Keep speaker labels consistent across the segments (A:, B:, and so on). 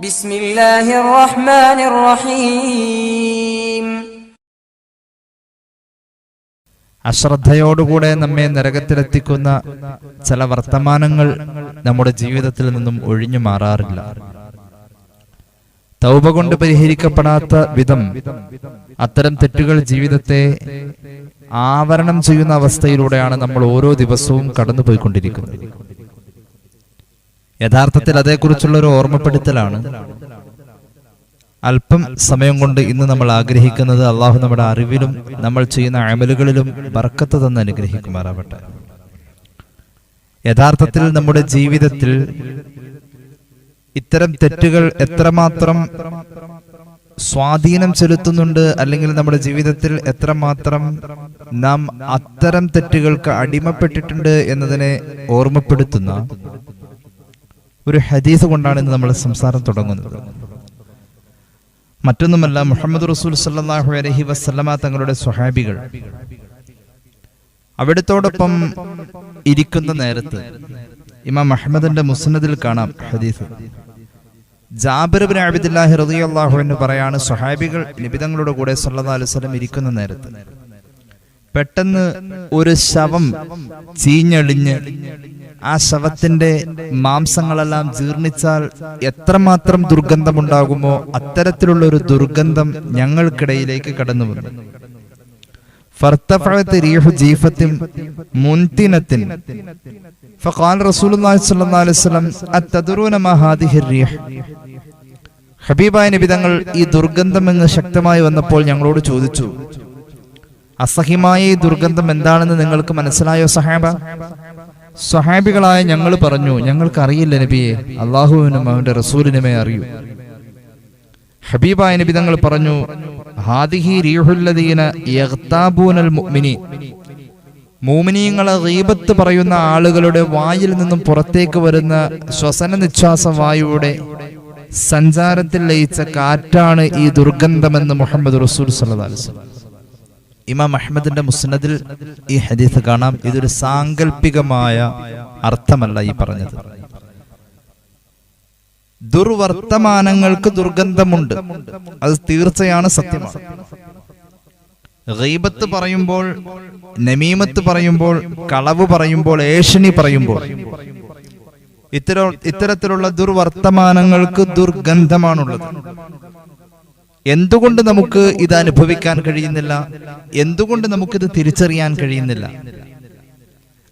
A: ബിസ്മില്ലാഹിർ റഹ്മാനിർ റഹീം.
B: അശ്രദ്ധയോടുകൂടെ നമ്മെ നരകത്തിലെത്തിക്കുന്ന ചില വർത്തമാനങ്ങൾ നമ്മുടെ ജീവിതത്തിൽ നിന്നും ഒഴിഞ്ഞു മാറാറില്ല. തൗബ കൊണ്ട് പരിഹരിക്കപ്പെടാത്ത വിധം അത്തരം തെറ്റുകൾ ജീവിതത്തെ ആവരണം ചെയ്യുന്ന അവസ്ഥയിലൂടെയാണ് നമ്മൾ ഓരോ ദിവസവും കടന്നുപോയിക്കൊണ്ടിരിക്കുന്നത്. യഥാർത്ഥത്തിൽ അതേക്കുറിച്ചുള്ള ഒരു ഓർമ്മപ്പെടുത്തലാണ് അല്പം സമയം കൊണ്ട് ഇന്ന് നമ്മൾ ആഗ്രഹിക്കുന്നത്. അള്ളാഹു നമ്മുടെ അറിവിലും നമ്മൾ ചെയ്യുന്ന അമലുകളിലും ബർക്കത്ത് തന്ന് അനുഗ്രഹിക്കുമാറാവട്ടെ. യഥാർത്ഥത്തിൽ നമ്മുടെ ജീവിതത്തിൽ ഇത്തരം തെറ്റുകൾ എത്രമാത്രം സ്വാധീനം ചെലുത്തുന്നുണ്ട്, അല്ലെങ്കിൽ നമ്മുടെ ജീവിതത്തിൽ എത്രമാത്രം നാം അത്തരം തെറ്റുകൾക്ക് അടിമപ്പെട്ടിട്ടുണ്ട് എന്നതിനെ ഓർമ്മപ്പെടുത്തുന്ന ഒരു ഹദീസ് കൊണ്ടാണ് ഇന്ന് നമ്മൾ സംസാരം തുടങ്ങുന്നത്. മറ്റൊന്നുമല്ല, മുഹമ്മദ് റസൂൽ സല്ലല്ലാഹു അലൈഹി വസല്ലമ തങ്ങളുടെ സ്വഹാബികൾ അവിടത്തോടൊപ്പം ഇരിക്കുന്ന നേരത്ത് ഇമാം അഹ്മദിന്റെ മുസ്നദിൽ കാണാം ഹദീസ്. ജാബിർ ഇബ്നു അബ്ദുല്ലാഹി റളിയല്ലാഹു അൻഹു പറയാണ്, സ്വഹാബികൾ നബി തങ്ങളുടെ കൂടെ സല്ലല്ലാഹു അലൈഹി വസല്ലം ഇരിക്കുന്ന നേരത്ത് പെട്ടെന്ന് ഒരു ശവം ചീഞ്ഞളിഞ്ഞ് ആ ശവത്തിന്റെ മാംസങ്ങളെല്ലാം ജീർണിച്ചാൽ എത്രമാത്രം ദുർഗന്ധമുണ്ടാകുമോ അത്തരത്തിലുള്ള ഒരു ദുർഗന്ധം ഞങ്ങൾക്കിടയിലേക്ക് കടന്നു വന്നു. ഫർതഫഅത് റീഹു ജീഫത്തിൻ മുൻതിനത്തിൻ ഫഖാല റസൂലുള്ളാഹി സ്വല്ലല്ലാഹു അലൈഹി വസല്ലം അത്തദറൂന മാ ഹാദിഹി റീഹ്. ഹബീബായ നബി തങ്ങൾ ഈ ദുർഗന്ധം എന്ന് ശക്തമായി വന്നപ്പോൾ ഞങ്ങളോട് ചോദിച്ചു, അസഹ്യമായ ഈ ദുർഗന്ധം എന്താണെന്ന് നിങ്ങൾക്ക് മനസ്സിലായോ സഹാബ? സ്വഹാബികളായ ഞങ്ങൾ പറഞ്ഞു, ഞങ്ങൾക്കറിയില്ല നബിയെ, അള്ളാഹുവിനും അവന്റെ റസൂലിനുമേ അറിയൂ. ഹബീബായ നബി തങ്ങൾ പറഞ്ഞു, ഹാദിഹി റീഹുല്ലദീന യഗ്താബൂനൽ മുഅ്മിനീൻ. മുഅ്മിനീങ്ങളെ ഗീബത്ത് പറയുന്ന ആളുകളുടെ വായിൽ നിന്നും പുറത്തേക്ക് വരുന്ന ശ്വസന നിശ്വാസ വായുവിടെ സഞ്ചാരത്തിൽ ലയിച്ച കാറ്റാണ് ഈ ദുർഗന്ധമെന്ന് മുഹമ്മദ് റസൂൽ സല്ലല്ലാഹു അലൈഹി വസല്ലം. ഇമാം അഹ്മദിന്റെ മുസ്നദിൽ ഈ ഹദീസ് കാണാം. ഇതൊരു സാങ്കല്പികമായ അർത്ഥമല്ല ഈ പറഞ്ഞത്. ദുർവർത്തമാനങ്ങൾക്ക് ദുർഗന്ധമുണ്ട്, അത് തീർച്ചയാണ്, സത്യമാണ്. ഗീബത്ത് പറയുമ്പോൾ, നമീമത്ത് പറയുമ്പോൾ, കളവ് പറയുമ്പോൾ, ഏഷണി പറയുമ്പോൾ ഇത്തരത്തിലുള്ള ദുർവർത്തമാനങ്ങൾക്ക് ദുർഗന്ധമാണുള്ളത്. എന്തുകൊണ്ട് നമുക്ക് ഇത് അനുഭവിക്കാൻ കഴിയുന്നില്ല? എന്തുകൊണ്ട് നമുക്കിത് തിരിച്ചറിയാൻ കഴിയുന്നില്ല?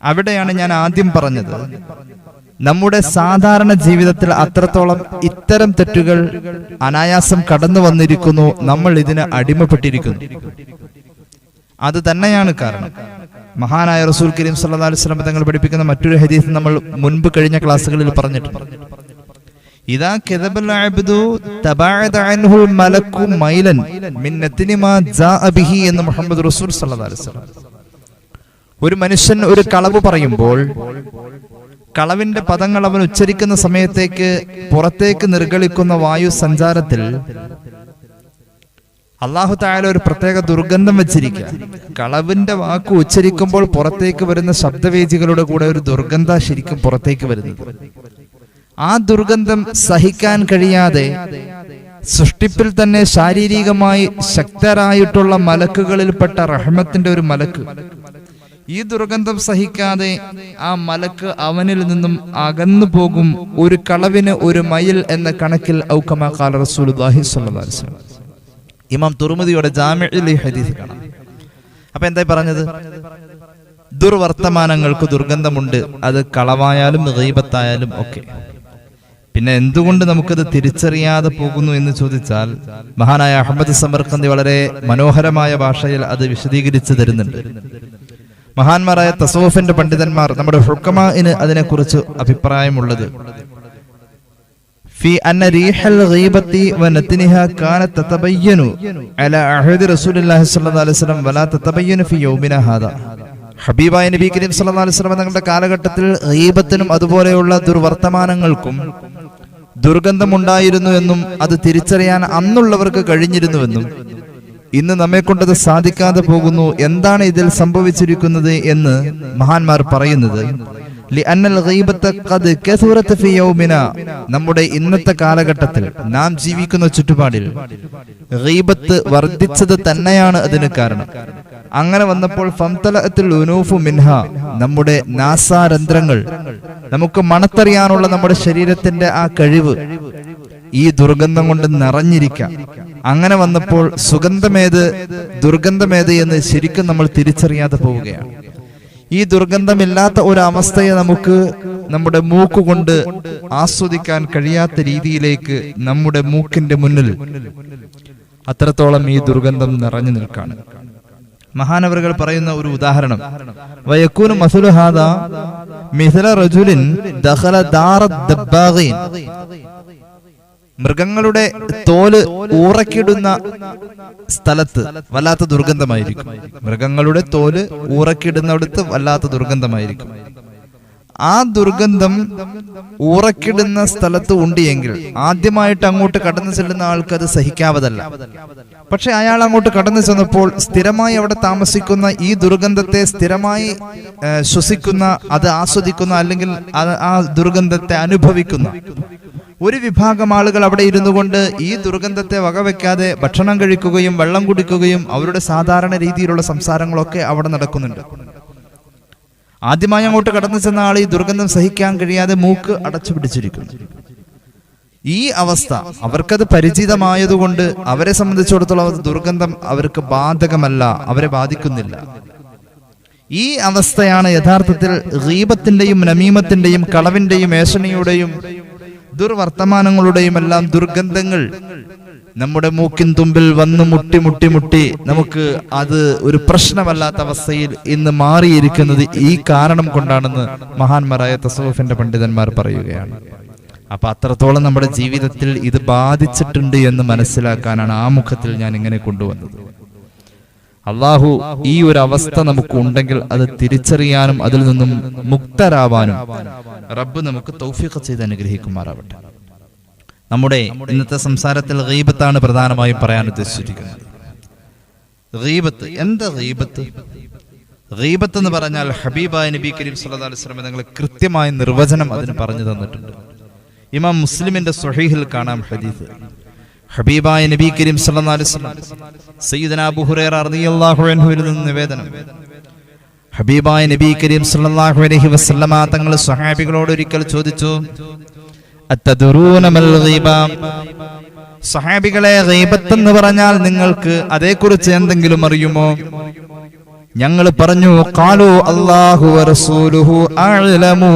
B: അവിടെയാണ് ഞാൻ ആദ്യം പറഞ്ഞത്, നമ്മുടെ സാധാരണ ജീവിതത്തിൽ അത്രത്തോളം ഇത്തരം തെറ്റുകൾ അനായാസം കടന്നു വന്നിരിക്കുന്നു, നമ്മൾ ഇതിന് അടിമപ്പെട്ടിരിക്കുന്നു. അത് തന്നെയാണ് കാരണം. മഹാനായ റസൂൽ കരീം സല്ലല്ലാഹു അലൈഹി വസല്ലം തങ്ങൾ പഠിപ്പിക്കുന്ന മറ്റൊരു ഹദീസ് നമ്മൾ മുൻപ് കഴിഞ്ഞ ക്ലാസ്സുകളിൽ പറഞ്ഞിട്ടുണ്ട്. ഇദാ കദബൽ അബ്ദു തബഅദ അൻഹുൽ മലക്കു മൈലൻ മിൻ നത്നി മാ ജാഅ ബിഹി എന്ന് മുഹമ്മദ് റസൂൽ സല്ലല്ലാഹു അലൈഹി വസല്ലം. ഒരു മനുഷ്യൻ ഒരു കളവ് പറയുമ്പോൾ കളവിന്റെ പദങ്ങൾ അവൻ ഉച്ചരിക്കുന്ന സമയത്തേക്ക് പുറത്തേക്ക് നിർഗളിക്കുന്ന വായു സഞ്ചാരത്തിൽ അല്ലാഹു തആല ഒരു പ്രത്യേക ദുർഗന്ധം വെച്ചിരിക്കുക. കളവിന്റെ വാക്ക് ഉച്ചരിക്കുമ്പോൾ പുറത്തേക്ക് വരുന്ന ശബ്ദവേദികളുടെ കൂടെ ഒരു ദുർഗന്ധ ശരിക്കും പുറത്തേക്ക് വരുന്നത്. ആ ദുർഗന്ധം സഹിക്കാൻ കഴിയാതെ സൃഷ്ടിപ്പിൽ തന്നെ ശാരീരികമായി ശക്തരായിട്ടുള്ള മലക്കുകളിൽപ്പെട്ട റഹ്മത്തിന്റെ ഒരു മലക്ക് ഈ ദുർഗന്ധം സഹിക്കാതെ ആ മലക്ക് അവനിൽ നിന്നും അകന്നു പോകും. ഒരു കളവിന് ഒരു മൈൽ എന്ന കണക്കിൽ ഔകമാ ഖാല റസൂലുള്ളാഹി സ്വല്ലല്ലാഹു അലൈഹി വസല്ലം. ഇമാം തുർമുദിയുടെ ജാമിഉൽ ഹദീസ് കാണാം. അപ്പൊ എന്തായി പറഞ്ഞത്? ദുർവർത്തമാനങ്ങൾക്ക് ദുർഗന്ധമുണ്ട്, അത് കളവായാലും ഗീബത്തായാലും ഒക്കെ. പിന്നെ എന്തുകൊണ്ട് നമുക്കത് തിരിച്ചറിയാതെ പോകുന്നു എന്ന് ചോദിച്ചാൽ, മഹാനായ അഹ്മദ് സമർഖന്ദി വളരെ മനോഹരമായ ഭാഷയിൽ അത് വിശദീകരിച്ചു തരുന്നുണ്ട്. മഹാന്മാരായ തസവൂഫിന്റെ പണ്ഡിതന്മാർ, നമ്മുടെ ഹുക്കമാഇന് അതിനെക്കുറിച്ച് അഭിപ്രായമുള്ളത്, ഫി അന്ന റീഹൽ ഗീബത്തി വനത്നിഹ കാനത് തതബയ്യനു അലാ അഹദി റസൂലുള്ളാഹി സ്വല്ലല്ലാഹു അലൈഹി വസല്ലം വലാ തതബയ്യനു ഫി യൗമിന ഹാദാ. ഹബീബായ നബി കരീം സല്ലല്ലാഹു അലൈഹി വസല്ലം തങ്ങളുടെ കാലഘട്ടത്തിൽ ഗീബത്തിനും അതുപോലെയുള്ള ദുർവർത്തമാനങ്ങൾക്കും ദുർഗന്ധമുണ്ടായിരുന്നു എന്നും അത് തിരിച്ചറിയാൻ അന്നുള്ളവർക്ക് കഴിഞ്ഞിരുന്നുവെന്നും ഇന്ന് നമ്മെ കൊണ്ടത് സാധിക്കാതെ പോകുന്നു. എന്താണ് ഇതിൽ സംഭവിച്ചിരിക്കുന്നത് എന്ന് മഹാന്മാർ പറയുന്നത്, ലിഅന്നൽ ഗീബത ഖദ് കസുറത ഫീ യൗമിനാ, നമ്മുടെ ഇന്നത്തെ കാലഘട്ടത്തിൽ നാം ജീവിക്കുന്ന ചുറ്റുപാടിൽ ഗീബത്ത് വർദ്ധിച്ചത് തന്നെയാണ് അതിന് കാരണം. അങ്ങനെ വന്നപ്പോൾ ഫംതലഅത്തുൽ ഉനൂഫു മിൻഹ, നമ്മുടെ നാസാരന്ധ്രങ്ങൾ, നമുക്ക് മണത്തറിയാനുള്ള നമ്മുടെ ശരീരത്തിന്റെ ആ കഴിവ് ഈ ദുർഗന്ധം കൊണ്ട് നിറഞ്ഞിരിക്കാം. അങ്ങനെ വന്നപ്പോൾ സുഗന്ധമേത് ദുർഗന്ധമേത് എന്ന് ശരിക്കും നമ്മൾ തിരിച്ചറിയാതെ പോവുകയാണ്. ഈ ദുർഗന്ധമില്ലാത്ത ഒരു അവസ്ഥയെ നമുക്ക് നമ്മുടെ മൂക്കുകൊണ്ട് ആസ്വദിക്കാൻ കഴിയാത്ത രീതിയിലേക്ക് നമ്മുടെ മൂക്കിന്റെ മുന്നിൽ അത്രത്തോളം ഈ ദുർഗന്ധം നിറഞ്ഞു നിൽക്കാണ്. മഹാനവറുകൾ പറയുന്ന ഒരു ഉദാഹരണം, വയക്കൂനു മസുലു ഹാദാ മിഥല റജുലിൻ ദഖല ദാറദ് ദബ്ബാഗീൻ, മൃഗങ്ങളുടെ തോല് ഊറക്കിടുന്ന സ്ഥലത്ത് വല്ലാത്ത ദുർഗന്ധമായിരിക്കും. മൃഗങ്ങളുടെ തോല് ഊറക്കിടുന്നിടത്ത് വല്ലാത്ത ദുർഗന്ധമായിരിക്കും. ആ ദുർഗന്ധം ഊറക്കിടുന്ന സ്ഥലത്ത് ഉണ്ട് എങ്കിൽ ആദ്യമായിട്ട് അങ്ങോട്ട് കടന്നു ചെല്ലുന്ന ആൾക്ക് അത് സഹിക്കാവതല്ല. പക്ഷെ അയാൾ അങ്ങോട്ട് കടന്നു ചെന്നപ്പോൾ സ്ഥിരമായി അവിടെ താമസിക്കുന്ന ഈ ദുർഗന്ധത്തെ സ്ഥിരമായി ശ്വസിക്കുന്ന, അത് ആസ്വദിക്കുന്ന, അല്ലെങ്കിൽ ആ ദുർഗന്ധത്തെ അനുഭവിക്കുന്ന ഒരു വിഭാഗം ആളുകൾ അവിടെ ഇരുന്നു കൊണ്ട് ഈ ദുർഗന്ധത്തെ വകവെക്കാതെ ഭക്ഷണം കഴിക്കുകയും വെള്ളം കുടിക്കുകയും അവരുടെ സാധാരണ രീതിയിലുള്ള സംസാരങ്ങളൊക്കെ അവിടെ നടക്കുന്നുണ്ട്. ആദ്യമായി അങ്ങോട്ട് കടന്നു ചെന്ന ആൾ ഈ ദുർഗന്ധം സഹിക്കാൻ കഴിയാതെ മൂക്ക് അടച്ചു പിടിച്ചിരിക്കുന്നു. ഈ അവസ്ഥ അവർക്കത് പരിചിതമായതുകൊണ്ട് അവരെ സംബന്ധിച്ചിടത്തോളം ദുർഗന്ധം അവർക്ക് ബാധകമല്ല, അവരെ ബാധിക്കുന്നില്ല. ഈ അവസ്ഥയാണ് യഥാർത്ഥത്തിൽ ഗീബത്തിന്റെയും നമീമത്തിന്റെയും കളവിന്റെയും ഏഷണിയുടെയും ദുർവർത്തമാനങ്ങളുടെയും എല്ലാം ദുർഗന്ധങ്ങൾ നമ്മുടെ മൂക്കിൻ തുമ്പിൽ വന്ന് മുട്ടി മുട്ടി മുട്ടി നമുക്ക് അത് ഒരു പ്രശ്നമല്ലാത്ത അവസ്ഥയിൽ ഇന്ന് മാറിയിരിക്കുന്നത് ഈ കാരണം കൊണ്ടാണെന്ന് മഹാന്മാരായ തസവൂഫിന്റെ പണ്ഡിതന്മാർ പറയുകയാണ്. അപ്പൊ അത്രത്തോളം നമ്മുടെ ജീവിതത്തിൽ ഇത് ബാധിച്ചിട്ടുണ്ട് എന്ന് മനസ്സിലാക്കാനാണ് ആ മുഖത്തിൽ ഞാൻ ഇങ്ങനെ കൊണ്ടുവന്നത്. അള്ളാഹു ഈ ഒരു അവസ്ഥ നമുക്ക് ഉണ്ടെങ്കിൽ അത് തിരിച്ചറിയാനും അതിൽ നിന്നും മുക്തരാവാനും റബ്ബ് നമുക്ക് തൗഫീഖ് ചെയ്ത് അനുഗ്രഹിക്കുമാറാവട്ടെ. നമ്മുടെ ഇന്നത്തെ സംസാരത്തിൽ ഗീബത്താണ് പ്രധാനമായും പറയാൻ ഉദ്ദേശിച്ചിരിക്കുന്നത്. ഗീബത്ത് എന്താ? ഗീബത്ത് എന്ന് പറഞ്ഞാൽ ഹബീബായ നബി കരീം സല്ലല്ലാഹു അലൈഹി വസല്ലം തങ്ങൾ കൃത്യമായ നിർവചനം അതിന് പറഞ്ഞു തന്നിട്ടുണ്ട്. ഇമാം മുസ്ലിമിന്റെ സ്വഹീഹിൽ കാണാം ഹദീസ്. ഹബീബായ നബി കരീം സല്ലല്ലാഹു അലൈഹി വസല്ലം സയ്യിദനാ അബൂ ഹുറൈറ റളിയല്ലാഹു അൻഹുവിൽ നിന്ന് നിവേദനം, ഹബീബായ നബി കരീം സല്ലല്ലാഹു അലൈഹി വസല്ലമ തങ്ങൾ സ്വഹാബികളോട് ഒരിക്കൽ ചോദിച്ചു, അത്തദറൂന മൽ ഗീബ, സ്വഹാബികളെ ഗീബത്ത് എന്ന് പറഞ്ഞാൽ നിങ്ങൾക്ക് അതേക്കുറിച്ച് എന്തെങ്കിലും അറിയുമോ? ഞങ്ങൾ പറഞ്ഞു, ഖാലു അല്ലാഹു വറസൂലുഹു അഅലമു,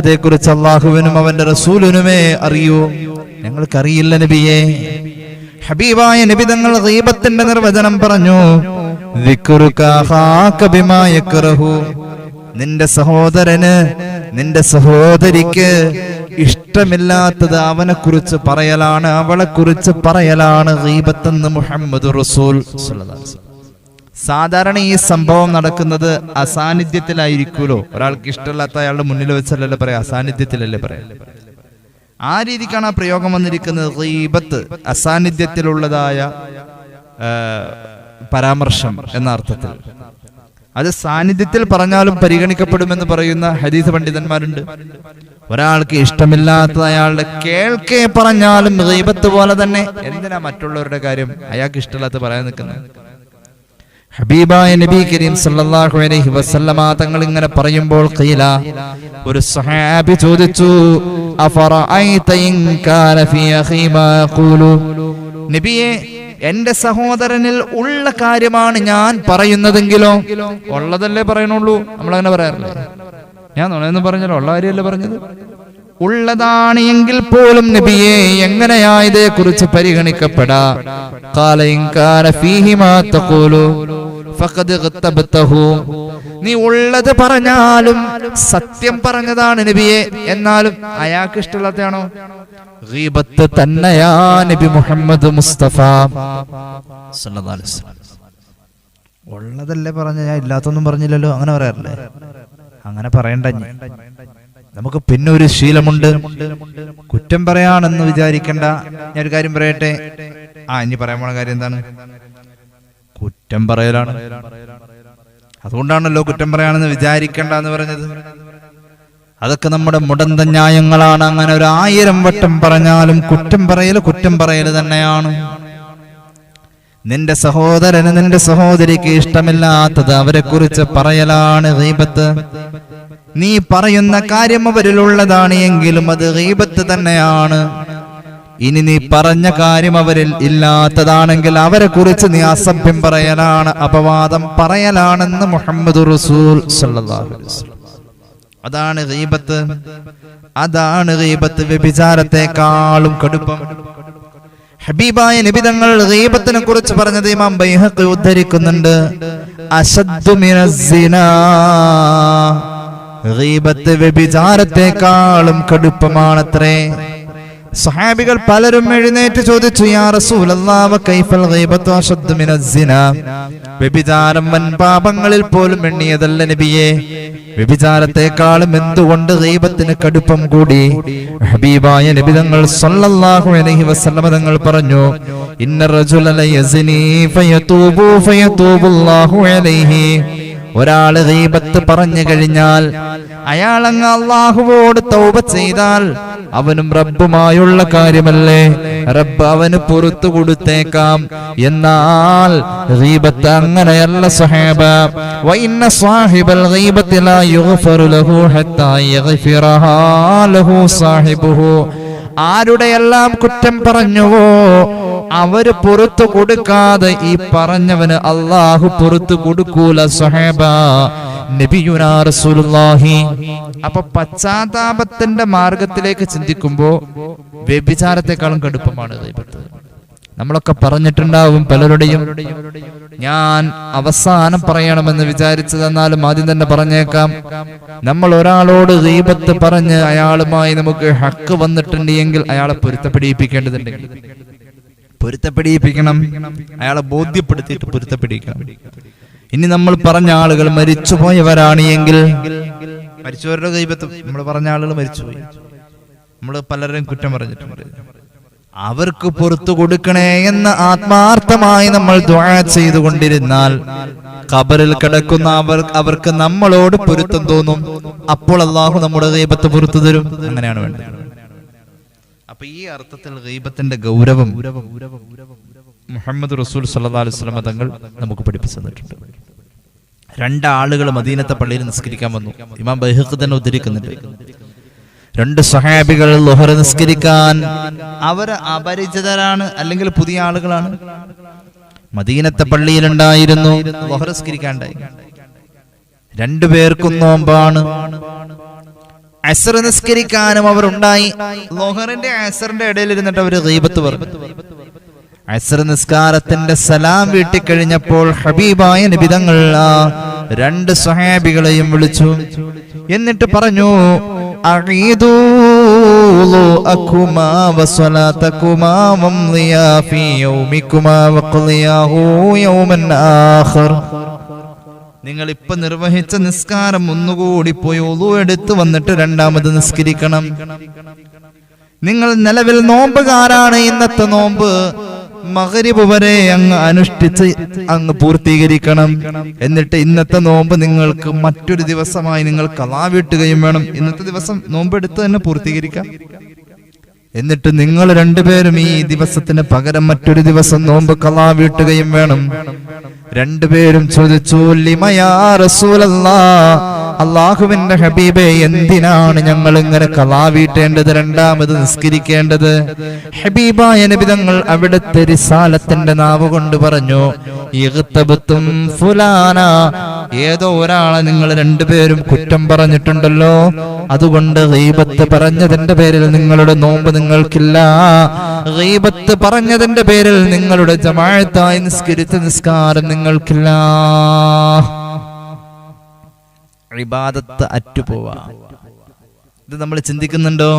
B: അതേക്കുറിച്ച് അല്ലാഹുവിനും അവന്റെ റസൂലിനുമേ അറിയൂ, ഞങ്ങൾക്കറിയില്ല നബിയേ. ഹബീബായ നബി തങ്ങൾ ഗീബത്തിന്റെ നിർവചനം പറഞ്ഞു, ദിക്റുക ഖാക ബിമാ യക്റഹു, നിന്റെ സഹോദരന് നിന്റെ സഹോദരിക്ക് ഇഷ്ടമില്ലാത്തത് അവനെ കുറിച്ച് പറയലാണ്, അവളെ കുറിച്ച് പറയലാണ് ഗീബത്ത് എന്ന് മുഹമ്മദുർ റസൂൽ സ്വല്ലല്ലാഹു അലൈഹി വസല്ലം. സാധാരണ ഈ സംഭവം നടക്കുന്നത് അസാന്നിധ്യത്തിലായിരിക്കുമല്ലോ. ഒരാൾക്ക് ഇഷ്ടമില്ലാത്ത അയാളുടെ മുന്നിൽ വെച്ചല്ലേ പറയാ, അസാന്നിധ്യത്തിലല്ലേ പറയാ. ആ രീതിക്കാണ് ആ പ്രയോഗം വന്നിരിക്കുന്നത്. ഗീബത്ത് അസാന്നിധ്യത്തിലുള്ളതായ പരാമർശം എന്ന അർത്ഥത്തിൽ. അത് സാന്നിധ്യത്തിൽ പറഞ്ഞാലും പരിഗണിക്കപ്പെടുമെന്ന് പറയുന്ന ഹദീസ് പണ്ഡിതന്മാരുണ്ട്. ഒരാൾക്ക് ഇഷ്ടമില്ലാത്ത അയാളുടെ കേൾക്കെ പറഞ്ഞാലും ഗീബത്ത് പോലെ തന്നെ. എന്തിനാ മറ്റുള്ളവരുടെ കാര്യം അയാൾക്ക് ഇഷ്ടമില്ലാത്ത പറയാൻ നിൽക്കുന്നത്? ഹബീബായ നബി കരീം സല്ലല്ലാഹു അലൈഹി വസല്ലമ തങ്ങൾ ഇങ്ങനെ പറയുമ്പോൾ ഖീല, ഒരു സ്വഹാബി ചോദിച്ചു, അഫറഅയ്ത ഇൻ കാന ഫീ അഖീ മാ യഖൂലു, നബിയേ എന്റെ സഹോദരനിൽ ഉള്ള കാര്യമാണ് ഞാൻ പറയുന്നതെങ്കിലോ? ഉള്ളതല്ലേ പറയണുള്ളൂ, നമ്മളങ്ങനെ പറയാറില്ലേ? ഞാൻ നുണയെന്ന് പറഞ്ഞല്ലോ, ഉള്ള കാര്യമല്ലേ പറഞ്ഞത്. ഉള്ളതാണ് എങ്കിൽ പോലും നബിയെ എങ്ങനെയാ ഇതേ കുറിച്ച് പരിഗണിക്കപ്പെടാ? ഖാല ഇൻ കാന ഫീഹി മാ തഖൂലു ഫഖദ് ഗതബതഹു, നീ ഉള്ളത് പറഞ്ഞാലും സത്യം പറഞ്ഞതാണ് നബിയെ, എന്നാലും അയാൾക്ക് ഇഷ്ടമില്ലാത്തതാണോ? ഗീബത്ത് തന്നെയാ നബി മുഹമ്മദ് മുസ്തഫ സല്ലല്ലാഹു അലൈഹി വസല്ലം. ഉള്ളതല്ലേ പറഞ്ഞ, ഞാൻ ഇല്ലാത്തൊന്നും പറഞ്ഞില്ലല്ലോ, അങ്ങനെ പറയാറില്ലേ? അങ്ങനെ പറയണ്ട. നമുക്ക് പിന്നെ ഒരു ശീലമുണ്ട്, കുറ്റം പറയാണെന്ന് വിചാരിക്കണ്ട. ഞാൻ ഒരു കാര്യം പറയട്ടെ. ഇനി പറയാൻ പോണ കാര്യം എന്താണ്? കുറ്റം പറയലാണ്. അതുകൊണ്ടാണല്ലോ കുറ്റം പറയാണെന്ന് വിചാരിക്കണ്ട എന്ന് പറഞ്ഞത്. അതൊക്കെ നമ്മുടെ മുടന്ത ന്യായങ്ങളാണ്. അങ്ങനെ 1000 വട്ടം പറഞ്ഞാലും കുറ്റം പറയൽ തന്നെയാണ്. നിന്റെ സഹോദരന് നിന്റെ സഹോദരിക്ക് ഇഷ്ടമില്ലാത്തത് അവരെ കുറിച്ച് പറയലാണ് ഗീബത്ത്. നീ പറയുന്ന കാര്യം അവരിലുള്ളതാണ് എങ്കിലും അത് ഗീബത്ത് തന്നെയാണ്. ഇനി നീ പറഞ്ഞ കാര്യം അവരിൽ ഇല്ലാത്തതാണെങ്കിൽ അവരെ കുറിച്ച് നീ അസഭ്യം പറയലാണ്, അപവാദം പറയലാണെന്ന് മുഹമ്മദ് റസൂൽ സല്ലല്ലാഹു അലൈഹി വസല്ലം. അതാണ് ഗീബത്ത്. അതാണ് ഗീബത്ത്, വ്യഭിചാരത്തെക്കാളും കടുപ്പം. ഹബീബായ നബി തങ്ങൾ ഗീബത്തിനെ കുറിച്ച് പറഞ്ഞത് ഇമാം ബൈഹഖി ഉദ്ധരിക്കുന്നുണ്ട്. അശദ്ദു മിനസ്സിനാ, ഗീബത്ത് വ്യഭിചാരത്തെക്കാളും കടുപ്പമാണത്രേ. സഹാബികൾ പലരും എഴുന്നേറ്റ് ചോദിച്ചു, യാ റസൂലല്ലാഹ് കൈഫൽ ഗീബത്തു അശദ്ദു മിനസ്സിനാ, വ്യഭിചാരം വൻ പാപങ്ങളിൽ പോലും എണ്ണിയതല്ല നബിയേ, വ്യഭിചാരത്തെക്കാളും എന്തുകൊണ്ട് ഗീബത്തിന് കടുപ്പം കൂടി? ഹബീബായ നബി തങ്ങൾ സല്ലല്ലാഹു അലൈഹി വസല്ലം തങ്ങൾ പറഞ്ഞു, ഇന്ന റജുല ലയസ്നി ഫയതൂബുല്ലാഹു അലൈഹി, ഒരാൾ ഗീബത്ത് പറഞ്ഞു കഴിഞ്ഞാൽ അയാൾ അങ്ങ് അല്ലാഹുവോട് തൗബ ചെയ്താൽ അവനും റബ്ബുമായുള്ള കാര്യമല്ലേ, റബ്ബ് അവന് പുറത്തു കൊടുത്തേക്കാം. എന്നാൽ ഗീബത്ത് അങ്ങനെയല്ല സഹാബ. വഇന്ന സാഹിബൽ ഗീബത്തി ലാ യുഗ്ഫറു ലഹു ഹത്താ യഗ്ഫിറഹാ ലഹു സാഹിബുഹു, ആരുടെയെല്ലാം കുറ്റം പറഞ്ഞുവോ അവര് പുറത്തു കൊടുക്കാതെ ഈ പറഞ്ഞവന് അല്ലാഹു പുറത്തു കൊടുക്കൂല സഹാബ. നബിയുനാ റസൂലുള്ളാഹി. അപ്പൊ പശ്ചാത്താപത്തിന്റെ മാർഗത്തിലേക്ക് ചിന്തിക്കുമ്പോ വ്യഭിചാരത്തെക്കാളും കടുപ്പമാണ് ഗീബത്ത്. നമ്മളൊക്കെ പറഞ്ഞിട്ടുണ്ടാവും പലരുടെയും. ഞാൻ അവസാനം പറയണമെന്ന് വിചാരിച്ചതെന്നാലും ആദ്യം തന്നെ പറഞ്ഞേക്കാം. നമ്മൾ ഒരാളോട് ഗീബത്ത് പറഞ്ഞ് അയാളുമായി നമുക്ക് ഹക്ക് വന്നിട്ടുണ്ട് എങ്കിൽ അയാളെ പൊരുത്തപ്പെടിയിപ്പിക്കേണ്ടതുണ്ടെങ്കിൽ പൊരുത്തപ്പെടിയിപ്പിക്കണം, അയാളെ ബോധ്യപ്പെടുത്തിയിട്ട് പൊരുത്തപ്പെടിയിക്കണം. ഇനി നമ്മൾ പറഞ്ഞ ആളുകൾ മരിച്ചുപോയവരാണ് എങ്കിൽ മരിച്ചവരുടെ ഗീബത്ത്, നമ്മൾ പറഞ്ഞ ആളുകൾ മരിച്ചുപോയി, നമ്മൾ പലരെയും കുറ്റം പറഞ്ഞിട്ടുണ്ട്, അവർക്ക് പുറത്തു കൊടുക്കണേ എന്ന് ആത്മാർത്ഥമായി നമ്മൾ ദുആ ചെയ്തുകൊണ്ടിരുന്നാൽ ഖബറിൽ കിടക്കുന്ന അവർക്ക് നമ്മളോട് പൊരുത്തം തോന്നും. അപ്പോൾ അല്ലാഹു നമ്മുടെ ഗീബത്ത് പുറത്തു തരും. അങ്ങനെയാണ് വേണ്ടത്. അപ്പൊ ഈ അർത്ഥത്തിൽ ഗീബത്തിന്റെ ഗൗരവം മുഹമ്മദ് റസൂൽ സല്ലല്ലാഹു അലൈഹി വസല്ലം തങ്ങൾ നമുക്ക് പഠിപ്പിച്ചു തന്നിട്ടുണ്ട്. 2 ആളുകൾ മദീനത്തെ പള്ളിയിൽ നിസ്കരിക്കാൻ വന്നു. ഇമാം ബൈഹഖി തന്നെ ഉദ്ധരിക്കുന്നുണ്ട്. 2 സ്വഹാബികൾ ളുഹർ നിസ്കരിക്കാൻ, അവർ അപരിചിതരാണ് അല്ലെങ്കിൽ പുതിയ ആളുകളാണ്, മദീനത്തെ പള്ളിയിലുണ്ടായിരുന്നു, ളുഹർ നിസ്കരിക്കാണ്ടായി. 2 പേർക്കും നോമ്പാണ്. അസ്ർ നിസ്കരിക്കാനും അവരുണ്ടായി. ളുഹറിന്റെ അസ്റിന്റെ ഇടയിൽ ഇരുന്നിട്ട് അവർ ഗീബത്ത് പറഞ്ഞു. അസ്ർ നിസ്കാരത്തിന്റെ സലാം വീട്ടിക്കഴിഞ്ഞപ്പോൾ ഹബീബായ നബി തങ്ങൾ 2 സ്വഹാബികളെയും വിളിച്ചു. എന്നിട്ട് പറഞ്ഞു, അഈദൂ അകുമാ വസലാതകുമാ വംളിയാ ഫീ യൗമികുമാ വഖളിയാഹു യൗമൻ ആഖർ. നിങ്ങൾ ഇപ്പൊ നിർവഹിച്ച നിസ്കാരം ഒന്നുകൂടി പോയി ഉളു എടുത്ത് വന്നിട്ട് രണ്ടാമത് നിസ്കരിക്കണം. നിങ്ങൾ നിലവിൽ നോമ്പുകാരാണ്. ഇന്നത്തെ നോമ്പ് മഗ്രിബ് വരെ അങ്ങ് അനുഷ്ഠിച്ച് അങ്ങ് പൂർത്തീകരിക്കണം. എന്നിട്ട് ഇന്നത്തെ നോമ്പ് നിങ്ങൾക്ക് മറ്റൊരു ദിവസമായി നിങ്ങൾ ഖളാ വീട്ടുകയും വേണം. ഇന്നത്തെ ദിവസം നോമ്പെടുത്ത് തന്നെ പൂർത്തീകരിക്കാം. എന്നിട്ട് നിങ്ങൾ 2 പേരും ഈ ദിവസത്തിന് പകരം മറ്റൊരു ദിവസം നോമ്പ് ഖളാ വീട്ടുകയും വേണം. 2 പേരും ചോദിച്ചു, ലിമ യാ റസൂലല്ലാഹ്, അല്ലാഹുവിന്റെ ഹബീബേ, എന്തിനാണ് ഞങ്ങൾ ഇങ്ങനെ ഖളാ വീട്ടേണ്ടത്, രണ്ടാമത് നിസ്കരിക്കേണ്ടത്? ഹബീബായ നബി തങ്ങൾ അവിടുത്തെ റിസാലത്തിന്റെ നാവ് കൊണ്ട് പറഞ്ഞു, ഇഗ്തബതും ഫുലാന, ഏതോ ഒരാളെ നിങ്ങൾ 2 പേരും കുറ്റം പറഞ്ഞിട്ടുണ്ടല്ലോ, അതുകൊണ്ട് ഗീബത്ത് പറഞ്ഞതിന്റെ പേരിൽ നിങ്ങളുടെ നോമ്പ് നിങ്ങൾക്കില്ല. ഗീബത്ത് പറഞ്ഞതിന്റെ പേരിൽ നിങ്ങളുടെ ജമാഅത്തായി നിസ്കരിച്ച നിസ്കാരം നിങ്ങൾക്കില്ല. ഇബാദത്ത് അറ്റുപോവാ. ഇത് നമ്മൾ ചിന്തിക്കുന്നുണ്ടോ?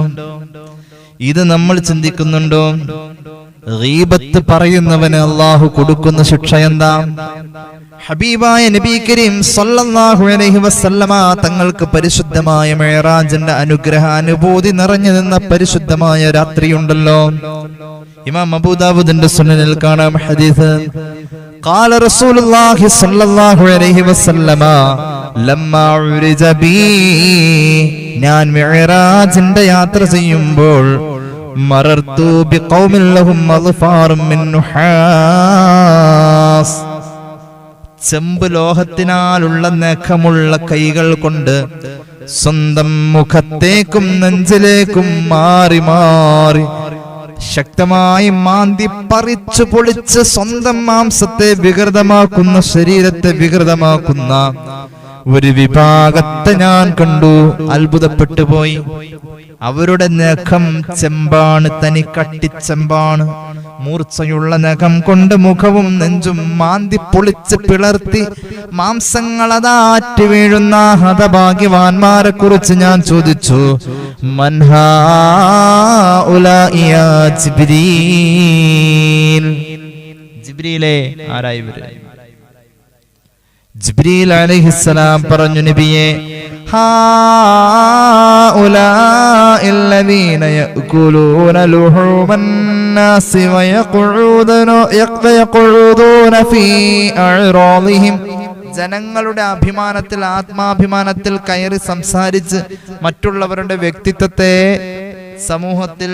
B: ഗീബത്ത് പറയുന്നവന് അല്ലാഹു കൊടുക്കുന്ന ശിക്ഷ എന്താ? ഹബീബായ നബി കരീം സല്ലല്ലാഹു അലൈഹി വസല്ലമ തങ്ങൾക്ക് പരിശുദ്ധമായ മിഅ്റാജിന്റെ അനുഗ്രഹാനുഭൂതി നിറഞ്ഞു നിന്ന പരിശുദ്ധമായ രാത്രിയുണ്ടല്ലോ. ഇമാം അബൂ ദാവൂദിന്റെ സുനനിൽ കാണാം ഹദീസ്, قال رسول الله صلى الله عليه وسلم لما عرج بي ഞാൻ മിഅ്റാജിന്റെ യാത്ര ചെയ്യുമ്പോൾ മറർതു ബിഖൗമിൻ ലഹും അദ്ഫാറും മിൻ നുഹാസ് ചെമ്പ് ലോഹത്തിനാലുള്ള നഖമുള്ള കൈകൾ കൊണ്ട് സ്വന്തം മുഖത്തേക്കും നെഞ്ചിലേക്കും മാറി മാറി ശക്തമായി മാന്തി പറിച്ചു പൊളിച്ച് സ്വന്തം മാംസത്തെ വികൃതമാക്കുന്ന, ശരീരത്തെ വികൃതമാക്കുന്ന ഒരു വിഭാഗത്തെ ഞാൻ കണ്ടു. അത്ഭുതപ്പെട്ടു പോയി. അവരുടെ നഖം ചെമ്പാണ്, തനി കട്ടിച്ചെമ്പാണ്. മൂർച്ചയുള്ള നഖം കൊണ്ട് മുഖവും നെഞ്ചും മാന്തി പൊളിച്ച് പിളർത്തി മാംസങ്ങളതാറ്റ് വീഴുന്ന ഹതഭാഗ്യവാന്മാരെ കുറിച്ച് ഞാൻ ചോദിച്ചു, ജിബ്രീലേ, ആരായിവര്? ജിബ്രീൽ അലൈഹിസ്സലാം പറഞ്ഞു, നബിയേ, الذين يأكلون لحوم الناس ويقعدون في أعراضهم ജനങ്ങളുടെ അഭിമാനത്തിൽ, ആത്മാഭിമാനത്തിൽ കയറി സംസാരിച്ച് മറ്റുള്ളവരുടെ വ്യക്തിത്വത്തെ സമൂഹത്തിൽ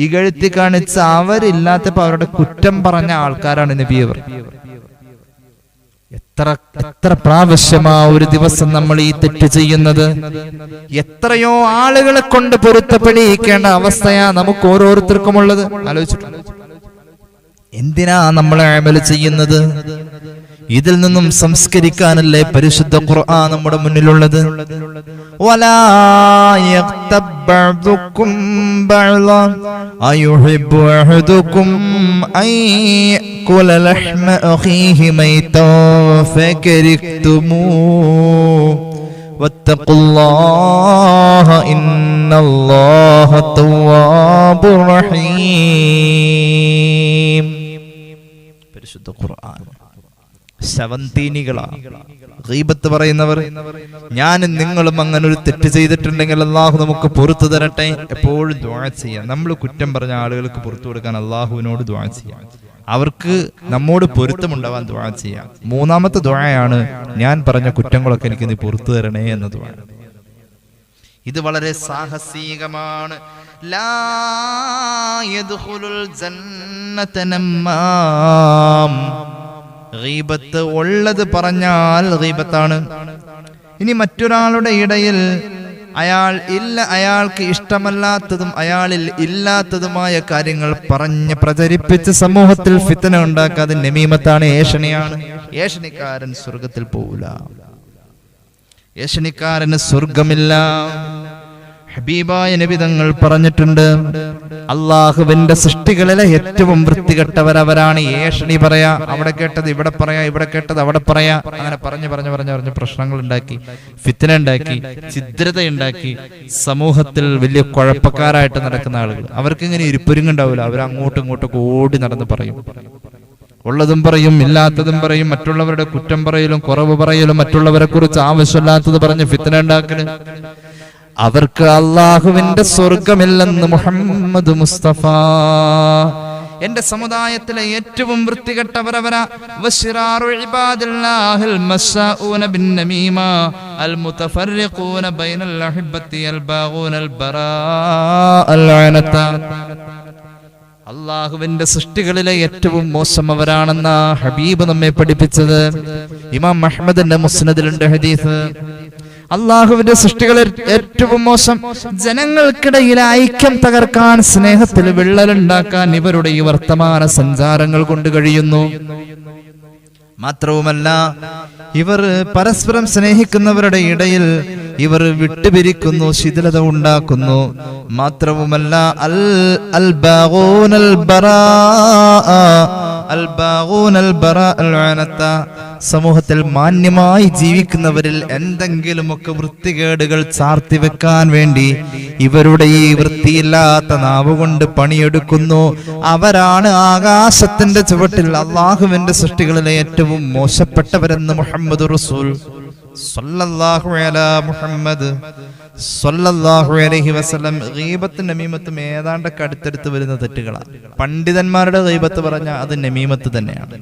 B: ഇകഴ്ത്തി കാണിച്ച് അവരില്ലാത്തപ്പോൾ അവരുടെ കുറ്റം പറഞ്ഞ ആൾക്കാരാണ് നബിയവർ. എത്ര പ്രാവശ്യമാ ഒരു ദിവസം നമ്മൾ ഈ തെറ്റ് ചെയ്യുന്നത്? എത്രയോ ആളുകളെ കൊണ്ട് പൊരുത്തപ്പെടിയിക്കേണ്ട അവസ്ഥയാ നമുക്ക് ഓരോരുത്തർക്കുമുള്ളത്. ആലോചിച്ചിട്ടുണ്ട്? എന്തിനാ നമ്മൾ അമൽ ചെയ്യുന്നത്? ഇതിൽ നിന്നും സംസ്കരിക്കാനല്ലേ പരിശുദ്ധ ഖുർആൻ നമ്മുടെ മുന്നിലുള്ളത്. വലാ യഗ്തബ് ബഅദുകും ബഅദാ അയുഹിബ്ബു അഹദുകും അൻ യഅകുല ലഹ്മ അഖീഹി മൈതൻ ഫകരിഹ്തുമൂ വത്തഖുല്ലാഹ ഇന്നല്ലാഹ തവ്വാബുർ റഹീം. പരിശുദ്ധ ഖുർആൻ. ശവന്തീനികളാ ഗീബത്ത് പറയുന്നവർ. ഞാനും നിങ്ങളും അങ്ങനെ ഒരു തെറ്റ് ചെയ്തിട്ടുണ്ടെങ്കിൽ അള്ളാഹു നമുക്ക് പുറത്തു തരട്ടെ. എപ്പോഴും ദുആ ചെയ്യാം. നമ്മൾ കുറ്റം പറഞ്ഞ ആളുകൾക്ക് പുറത്തു കൊടുക്കാൻ അള്ളാഹുവിനോട് ദുആ ചെയ്യാം. അവർക്ക് നമ്മോട് പൊരുത്തമുണ്ടാവാൻ ദുആ ചെയ്യാം. മൂന്നാമത്തെ ദുആയാണ്, ഞാൻ പറഞ്ഞ കുറ്റങ്ങളൊക്കെ എനിക്ക് നീ പുറത്തു തരണേ എന്ന ദുആ. ഇത് വളരെ സാഹസികമാണ്. ലാ യദ്ഖുലുൽ ജന്നത നമ്മാം. ഗീബത്ത് ഉള്ളത് പറഞ്ഞാൽ ഗീബത്താണ്. ഇനി മറ്റൊരാളുടെ ഇടയിൽ അയാൾക്ക് ഇഷ്ടമല്ലാത്തതും അയാളിൽ ഇല്ലാത്തതുമായ കാര്യങ്ങൾ പറഞ്ഞ് പ്രചരിപ്പിച്ച് സമൂഹത്തിൽ ഫിത്ന ഉണ്ടാക്കാതെ നമീമത്താണ്, ഏഷണിയാണ്. ഏഷണിക്കാരൻ സ്വർഗത്തിൽ പോവില്ല. ഏഷണിക്കാരന് സ്വർഗമില്ല. ഹബീബായ നബി തങ്ങൾ പറഞ്ഞിട്ടുണ്ട്, അള്ളാഹുവിന്റെ സൃഷ്ടികളിലെ ഏറ്റവും വൃത്തികെട്ടവരവരാണ്. ഏഷണി പറയാ, അവിടെ കേട്ടത് ഇവിടെ പറയാ, ഇവിടെ കേട്ടത് അവിടെ പറയാ, അങ്ങനെ പറഞ്ഞു പ്രശ്നങ്ങൾ ഉണ്ടാക്കി, ഫിത്ന ഉണ്ടാക്കി, ഛിദ്രതയുണ്ടാക്കി സമൂഹത്തിൽ വലിയ കുഴപ്പക്കാരായിട്ട് നടക്കുന്ന ആളുകൾ. അവർക്ക് ഇങ്ങനെ ഇരിപ്പൊരുങ്ങുണ്ടാവില്ല. അവർ അങ്ങോട്ടും ഇങ്ങോട്ടൊക്കെ ഓടി നടന്ന് പറയും. ഉള്ളതും പറയും, ഇല്ലാത്തതും പറയും. മറ്റുള്ളവരുടെ കുറ്റം പറയലും കുറവ് പറയലും, മറ്റുള്ളവരെ കുറിച്ച് ആവശ്യമില്ലാത്തത് പറഞ്ഞ് ഫിത്ന ഉണ്ടാക്കല്. അവർക്ക് അള്ളാഹുവിന്റെ സ്വർഗമില്ലെന്ന് മുഹമ്മദ് മുസ്തഫ. എന്റെ സമുദായത്തിലെ ഏറ്റവും വൃത്തികെട്ടവരവരാ. വശിറാറു ഇബാദില്ലാഹിൽ മശാഊന ബിന്നമീമ അൽ മുതഫർരിഖൂന ബൈനൽ അഹിബ്ബത്തി അൽ ബാഗൂനൽ ബറാഅൽ അനത. അള്ളാഹുവിന്റെ സൃഷ്ടികളിലെ ഏറ്റവും മോശം അവരാണെന്ന ഹബീബ് നമ്മെ പഠിപ്പിച്ചത്. ഇമാം അഹ്മദിന്റെ മുസ്നദിലുണ്ട് ഹദീസ്. അള്ളാഹുവിന്റെ സൃഷ്ടികളിൽ ഏറ്റവും മോശം, ജനങ്ങൾക്കിടയിലെ ഐക്യം തകർക്കാൻ, സ്നേഹത്തിൽ വിള്ളലുണ്ടാക്കാൻ ഇവരുടെ ഈ വർത്തമാന സഞ്ചാരങ്ങൾ കൊണ്ട് കഴിയുന്നു. മാത്രവുമല്ല, ഇവർ പരസ്പരം സ്നേഹിക്കുന്നവരുടെ ഇടയിൽ ഇവർ വിട്ടുപിരിക്കുന്നു, ശിഥിലത ഉണ്ടാക്കുന്നു. മാത്രവുമല്ല, സമൂഹത്തിൽ മാന്യമായി ജീവിക്കുന്നവരിൽ എന്തെങ്കിലുമൊക്കെ വൃത്തികേടുകൾ ചാർത്തി വെക്കാൻ വേണ്ടി ഇവരുടെ ഈ വൃത്തിയില്ലാത്ത നാവുകൊണ്ട് പണിയെടുക്കുന്നു. അവരാണ് ആകാശത്തിന്റെ ചുവട്ടിൽ അള്ളാഹുവിന്റെ സൃഷ്ടികളിലെ ഏറ്റവും മോശപ്പെട്ടവരെന്ന് മുഹമ്മദ് റസൂൽ സല്ലല്ലാഹു അലാ മുഹമ്മദ് സല്ലല്ലാഹു അലൈഹി വസല്ലം. ഗീബത്തും നമീമത്തും ഏതാണ്ടൊക്കെ അടുത്തടുത്ത് വരുന്ന തെറ്റുകളാണ്. പണ്ഡിതന്മാരുടെ ഗീബത്ത് പറഞ്ഞാൽ അത് നമീമത്ത് തന്നെയാണ്.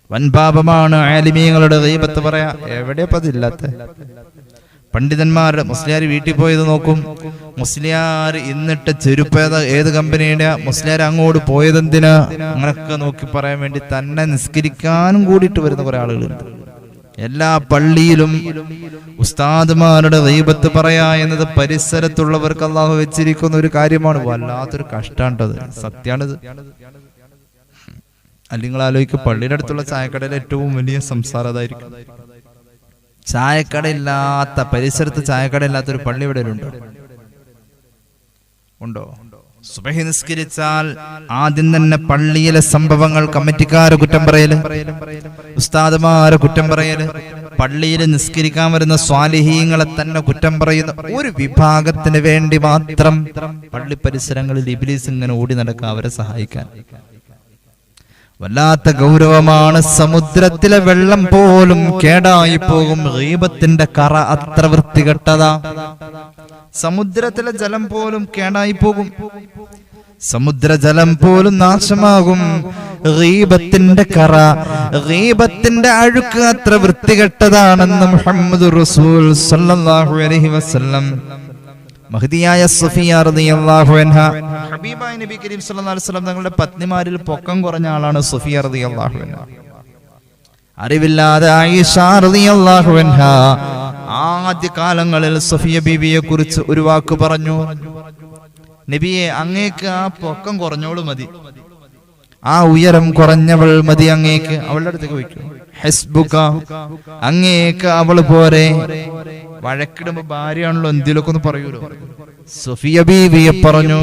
B: വൻപാപമാണ് ആലിമീങ്ങളുടെ ഗീബത്ത് പറയാ. എവിടെയപ്പതില്ലാത്ത പണ്ഡിതന്മാർ മുസ്ലിയാർ വീട്ടിൽ പോയത് നോക്കും. മുസ്ലിയാർ ഇന്നിട്ട് ചെരുപ്പ് ഏത് കമ്പനിയുടെ, മുസ്ലിയാർ അങ്ങോട്ട് പോയതെന്തിനാ, അങ്ങനൊക്കെ നോക്കി പറയാൻ വേണ്ടി തന്നെ നിസ്കരിക്കാനും കൂടിയിട്ട് വരുന്ന കുറെ ആളുകളുണ്ട്. എല്ലാ പള്ളിയിലും ഉസ്താദുമാരുടെ ഗീബത്ത് പറയാ എന്നത് പരിസരത്തുള്ളവർക്ക് അള്ളാഹു വെച്ചിരിക്കുന്ന ഒരു കാര്യമാണ്. വല്ലാത്തൊരു കഷ്ടാണ്ടത്, സത്യാണിത്. അല്ലെങ്കിൽ ആലോചിക്കുക, പള്ളിയുടെ അടുത്തുള്ള ചായക്കടയിലെ ഏറ്റവും വലിയ സംസാരം അതായിരിക്കും. ചായക്കടയില്ലാത്ത, പരിസരത്ത് ചായക്കടയില്ലാത്തൊരു പള്ളി ഇവിടെ ഉണ്ടോ? സുബഹി നിസ്കരിച്ചാൽ ആദ്യം തന്നെ പള്ളിയിലെ സംഭവങ്ങൾ കമ്മിറ്റിക്കാരെ കുറ്റം പറയല്, ഉസ്താദുമാരെ കുറ്റം പറയല്, പള്ളിയിൽ നിസ്കരിക്കാൻ വരുന്ന സ്വാലിഹീങ്ങളെ തന്നെ കുറ്റം പറയുന്ന ഒരു വിഭാഗത്തിന് വേണ്ടി മാത്രം പള്ളി പരിസരങ്ങളിൽ ഇബ്ലീസ് ഇങ്ങനെ ഓടി നടക്കുക അവരെ സഹായിക്കാൻ. വല്ലാത്ത ഗൗരവമാണ്. സമുദ്രത്തിലെ വെള്ളം പോലും കേടായി പോകും. ഗീബത്തിന്റെ കറ അത്ര വൃത്തികെട്ടതാ. സമുദ്രത്തിലെ ജലം പോലും കേടായി പോകും, സമുദ്രജലം പോലും നാശമാകും. ഗീബത്തിന്റെ കറ, ഗീബത്തിന്റെ അഴുക്ക് അത്ര വൃത്തികെട്ടതാണെന്ന് മുഹമ്മദ് റസൂൽ സല്ലല്ലാഹു അലൈഹി വസല്ലം മഹ്ദിയായ സഫിയ റളിയല്ലാഹു അൻഹ, ഹബീബായ നബി കരീം സല്ലല്ലാഹു അലൈഹി വസല്ലം തങ്ങളുടെ പത്നിമാരിൽ പൊക്കം കുറഞ്ഞ ആളാണ് സഫിയ റളിയല്ലാഹു അൻഹ. അറിവില്ലാതെ ആയിഷ റളിയല്ലാഹു അൻഹ ആദ്യ കാലങ്ങളിൽ സഫിയ ബീവിയെ കുറിച്ച് ഒരു വാക്ക് പറഞ്ഞു. നബിയെ, അങ്ങേക്ക് ആ പൊക്കം കുറഞ്ഞോളൂ മതി, ആ ഉയരം കുറഞ്ഞവൾ മതി അങ്ങേക്ക്, അവളുടെ അടുത്തേക്ക് വയ്ക്കും. ഹസ്ബുക, അങ്ങേക്ക് അവള് പോരെ. വഴക്കിടുമ്പോ ഭാര്യയാണല്ലോ, എന്തിലൊക്കെ ഒന്ന് പറയൂലോ. സഫിയ ബീവിയെ പറഞ്ഞു.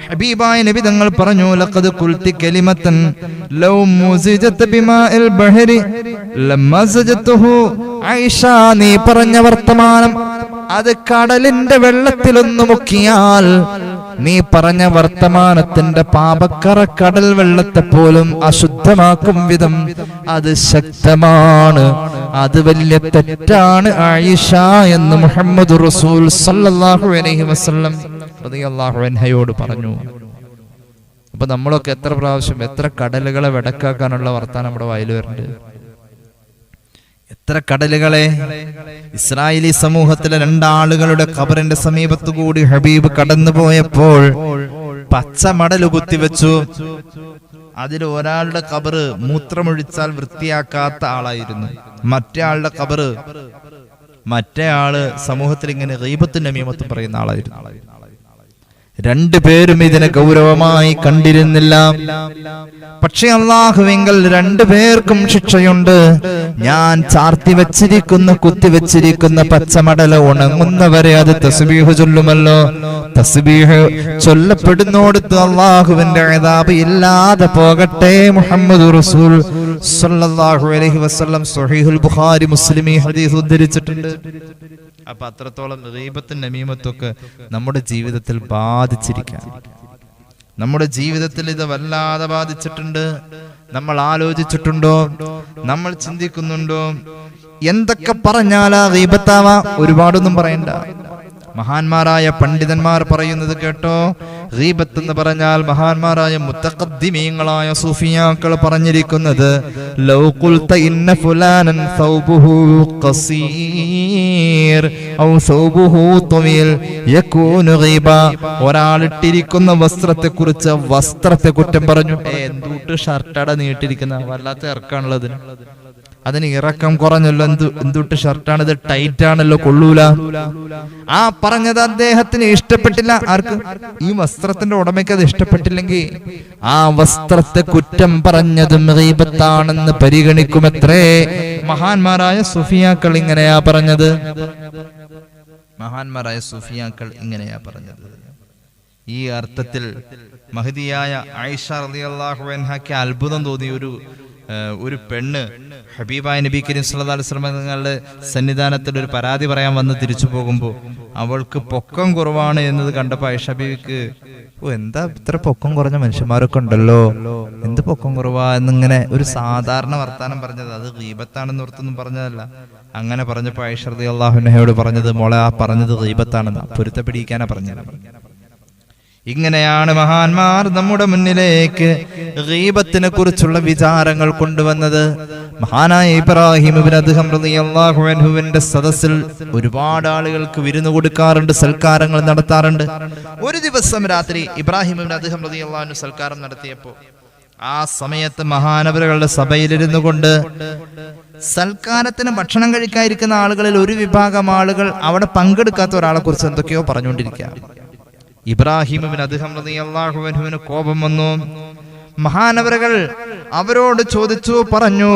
B: ഹബീബായ നബി തങ്ങൾ പറഞ്ഞു, ലഖദ് ഖുൽതി കലിമതൻ ലൗ മുസിജത ബിമാഇൽ ബഹരി ലമസജതുഹു. ആയിഷ, നീ പറഞ്ഞ വർത്തമാനം അത് കടലിന്റെ വെള്ളത്തിലൊന്നു മുക്കിയാൽ, നീ പറഞ്ഞ വർത്തമാനത്തിന്റെ പാപക്കറ കടൽ വെള്ളത്തെ പോലും അശുദ്ധമാക്കും വിധം അത് ശക്തമാണ്, അത് വലിയ തെറ്റാണ് ആയിഷ എന്ന് മുഹമ്മദ് റസൂൽ സല്ലല്ലാഹു അലൈഹി വസല്ലം റളിയല്ലാഹു അൻഹയോട് പറഞ്ഞു. അപ്പൊ നമ്മളൊക്കെ എത്ര പ്രാവശ്യം എത്ര കടലുകളെ വെടക്കാക്കാനുള്ള വർത്താനം നമ്മുടെ വായിൽ വരുന്നുണ്ട്. എത്ര കടലുകളെ. ഇസ്രായേലി സമൂഹത്തിലെ രണ്ടാളുകളുടെ ഖബറിന്റെ സമീപത്തു കൂടി ഹബീബ് കടന്നു പോയപ്പോൾ പച്ച മടല് കുത്തിവെച്ചു. അതിൽ ഒരാളുടെ ഖബറ് മൂത്രമൊഴിച്ചാൽ വൃത്തിയാക്കാത്ത ആളായിരുന്നു. മറ്റേ ആളുടെ ഖബറ്, മറ്റേ ആള് സമൂഹത്തിൽ ഇങ്ങനെ ഗീബത്തും നമീമത്തും പറയുന്ന ആളായിരുന്നു. രണ്ടുപേരും ഇതിനെ ഗൗരവമായി കണ്ടിരുന്നില്ല. പക്ഷെ അല്ലാഹുവിങ്കൽ രണ്ടുപേർക്കും ശിക്ഷയുണ്ട്. ഞാൻ ചാർത്തി വെച്ചിരിക്കുന്ന, കുത്തിവെച്ചിരിക്കുന്ന പച്ചമടല ഉണങ്ങുന്നവരെ അത് തസ്ബീഹ് ചൊല്ലുമല്ലോ. തസ്ബീഹ് ചൊല്ലപ്പെടുന്നോടത്ത് അല്ലാഹുവിന്റെ അദാബ് ഇല്ലാതെ പോകട്ടെ. മുഹമ്മദ് റസൂൽ സല്ലല്ലാഹു അലൈഹി വസല്ലം സ്വഹീഹുൽ ബുഖാരി മുസ്ലിം ഈ ഹദീസ് ഉദ്ധരിച്ചിട്ടുണ്ട്. അപ്പൊ അത്രത്തോളം ഗീബത്തും നമീമത്തും ഒക്കെ നമ്മുടെ ജീവിതത്തിൽ ബാധിച്ചിരിക്കാൻ, നമ്മുടെ ജീവിതത്തിൽ ഇത് വല്ലാതെ ബാധിച്ചിട്ടുണ്ട്. നമ്മൾ ആലോചിച്ചിട്ടുണ്ടോ? നമ്മൾ ചിന്തിക്കുന്നുണ്ടോ? എന്തൊക്കെ പറഞ്ഞാലാ ഗീബത്താവാ? ഒരുപാടൊന്നും പറയണ്ട. മഹാന്മാരായ പണ്ഡിതന്മാർ പറയുന്നത് കേട്ടോ. ഗീബത്ത് എന്ന് പറഞ്ഞാൽ മഹാന്മാരായ മുത്തഖദ്ദിമീങ്ങളായ സൂഫിയാക്കൾ പറഞ്ഞിരിക്കുന്നത്, ലൗ ഖുൽത ഇന്ന ഫുലാനൻ സൗബുഹു ഖസീർ ഔ സൗബുഹു തവീൽ യകൂനു ഗീബ. ഒരാളിട്ടിരിക്കുന്ന വസ്ത്രത്തെക്കുറിച്ച് വസ്ത്രത്തെ കുറ്റം പറഞ്ഞു. എന്തുട്ട് ഷർട്ടട നീട്ടിരിക്കുന്ന, വല്ലാത്ത ഇറക്കാണുള്ളത്. അതിന് ഇറക്കം കുറഞ്ഞല്ലോ, എന്തുട്ട് ഷർട്ടാണിത്, ടൈറ്റ് ആണല്ലോ, കൊള്ളൂല. ആ പറഞ്ഞത് അദ്ദേഹത്തിന് ഇഷ്ടപ്പെട്ടില്ല. ആർക്ക്? ഈ വസ്ത്രത്തിന്റെ ഉടമയ്ക്ക് അത് ഇഷ്ടപ്പെട്ടില്ലെങ്കിൽ ആ വസ്ത്രത്തെ കുറ്റം പറഞ്ഞതും ഗീബത്താണെന്ന് പരിഗണിക്കുമത്രേ. മഹാന്മാരായ സൂഫിയാക്കൾ ഇങ്ങനെയാ പറഞ്ഞത്. മഹാന്മാരായ സൂഫിയാക്കൾ ഇങ്ങനെയാ പറഞ്ഞത്. ഈ അർത്ഥത്തിൽ മഹദിയായ ആയിഷ റളിയല്ലാഹു അൻഹയ്ക്ക് അത്ഭുതം തോന്നിയ ഒരു പെണ്ണ് ഹബീബായ നബി കരീം സല്ലല്ലാഹു അലൈഹി വസല്ലം തങ്ങളുടെ സന്നിധാനത്തിൽ ഒരു പരാതി പറയാൻ വന്ന് തിരിച്ചു പോകുമ്പോൾ അവൾക്ക് പൊക്കം കുറവാണ് എന്നത് കണ്ടപ്പോൾ ആയിഷ ബീവിക്ക്, എന്താ ഇത്ര പൊക്കം കുറഞ്ഞ മനുഷ്യന്മാരൊക്കെ ഉണ്ടല്ലോ, എന്ത് പൊക്കം കുറവാ എന്നിങ്ങനെ ഒരു സാധാരണ വർത്താനം പറഞ്ഞത്. അത് ഗീബത്താണെന്ന് ഓർത്തൊന്നും പറഞ്ഞതല്ല. അങ്ങനെ പറഞ്ഞപ്പോൾ ആയിഷ റളിയല്ലാഹു അൻഹയോട് പറഞ്ഞത്, മോളെ ആ പറഞ്ഞത് ഗീബത്താണെന്ന്, പൊരുത്തപ്പെടിക്കാനാ പറഞ്ഞത്. ഇങ്ങനെയാണ് മഹാന്മാർ നമ്മുടെ മുന്നിലേക്ക് ഗീബത്തിനെ കുറിച്ചുള്ള വിചാരങ്ങൾ കൊണ്ടുവന്നത്. മഹാനായ ഇബ്രാഹിം ഇബ്നു അദ്ഹം റളിയല്ലാഹു അൻഹുവിന്റെ സദസ്സിൽ ഒരുപാട് ആളുകൾക്ക് വിരുന്ന് കൊടുക്കാറുണ്ട്, സൽക്കാരങ്ങൾ നടത്താറുണ്ട്. ഒരു ദിവസം രാത്രി ഇബ്രാഹിം ഇബ്നു അദ്ഹം റളിയല്ലാഹു അൻഹു സൽക്കാരം നടത്തിയപ്പോൾ ആ സമയത്ത് മഹാനവറുകളുടെ സഭയിലിരുന്നു കൊണ്ട് സൽക്കാരത്തിന് ഭക്ഷണം കഴിക്കാതിരിക്കുന്ന ആളുകളിൽ ഒരു വിഭാഗം ആളുകൾ അവിടെ പങ്കെടുക്കാത്ത ഒരാളെ കുറിച്ച് എന്തൊക്കെയോ പറഞ്ഞുകൊണ്ടിരിക്കുക. ഇബ്രാഹിം ഇബ്നു അദ്ഹം റളിയല്ലാഹു അൻഹുവിന് കോപം വന്നു. മഹാനവറുകൾ അവരോട് ചോദിച്ചു, പറഞ്ഞു,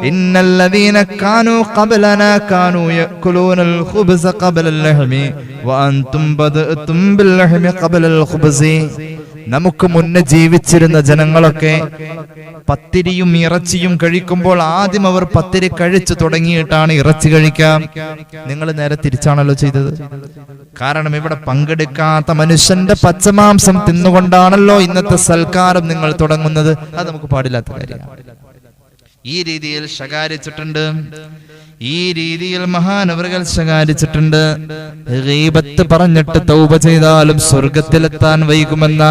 B: ഇന്നല്ലദീന കാനൂ ഖബ്ലനാ കാനൂ യഅകുലൂനൽ ഖുബ്സ ഖബ്ലൽ ലഹ്മി വഅൻതും ബദഅതും ബിൽ ലഹ്മി ഖബ്ലൽ ഖുബ്സി. നമുക്ക് മുന്നേ ജീവിച്ചിരുന്ന ജനങ്ങളൊക്കെ പത്തിരിയും ഇറച്ചിയും കഴിക്കുമ്പോൾ ആദ്യം അവർ പത്തിരി കഴിച്ചു തുടങ്ങിയിട്ടാണ് ഇറച്ചി കഴിക്കാം. നിങ്ങൾ നേരെ തിരിച്ചാണല്ലോ ചെയ്തത്. കാരണം ഇവിടെ പങ്കെടുക്കാത്ത മനുഷ്യന്റെ പച്ചമാംസം തിന്നുകൊണ്ടാണല്ലോ ഇന്നത്തെ സൽക്കാരം നിങ്ങൾ തുടങ്ങുന്നത്. അത് നമുക്ക് പാടില്ലാത്ത കാര്യമാണ്. ഈ രീതിയിൽ ശകാരിച്ചിട്ടുണ്ട്. ഈ രീതിയിൽ മഹാനവറുകൾ ശകാരിച്ചിട്ടുണ്ട്. ഗീബത്ത് പറഞ്ഞിട്ട് തൗബ ചെയ്താലും സ്വർഗത്തിലെത്താൻ വൈകുമെന്ന.